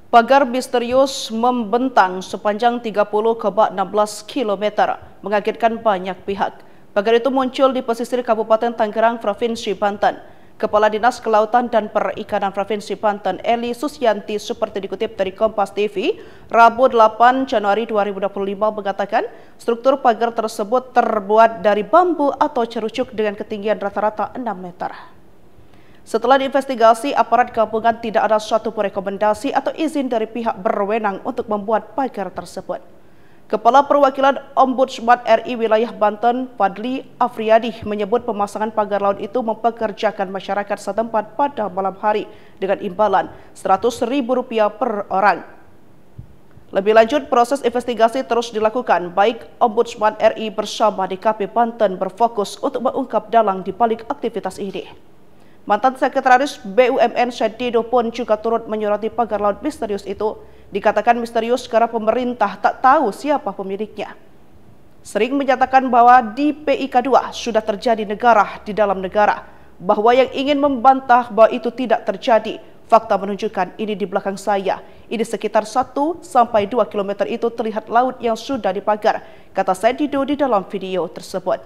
Pagar misterius membentang sepanjang 30,16 km, mengagetkan banyak pihak. Pagar itu muncul di pesisir Kabupaten Tangerang, Provinsi Banten. Kepala Dinas Kelautan dan Perikanan Provinsi Banten, Eli Susyanti, seperti dikutip dari Kompas TV, Rabu 8 Januari 2025 mengatakan struktur pagar tersebut terbuat dari bambu atau cerucuk dengan ketinggian rata-rata 6 meter. Setelah diinvestigasi, aparat gabungan tidak ada suatu rekomendasi atau izin dari pihak berwenang untuk membuat pagar tersebut. Kepala Perwakilan Ombudsman RI Wilayah Banten, Fadli Afriyadi, menyebut pemasangan pagar laut itu mempekerjakan masyarakat setempat pada malam hari dengan imbalan Rp100.000 per orang. Lebih lanjut, proses investigasi terus dilakukan, baik Ombudsman RI bersama DKP Banten berfokus untuk mengungkap dalang di balik aktivitas ini. Mantan Sekretaris BUMN Syedido pun juga turut menyoroti pagar laut misterius itu. Dikatakan misterius karena pemerintah tak tahu siapa pemiliknya. Sering menyatakan bahwa di PIK 2 sudah terjadi negara di dalam negara. Bahwa yang ingin membantah bahwa itu tidak terjadi. Fakta menunjukkan ini di belakang saya. Ini sekitar 1-2 km itu terlihat laut yang sudah dipagar, kata Syedido di dalam video tersebut.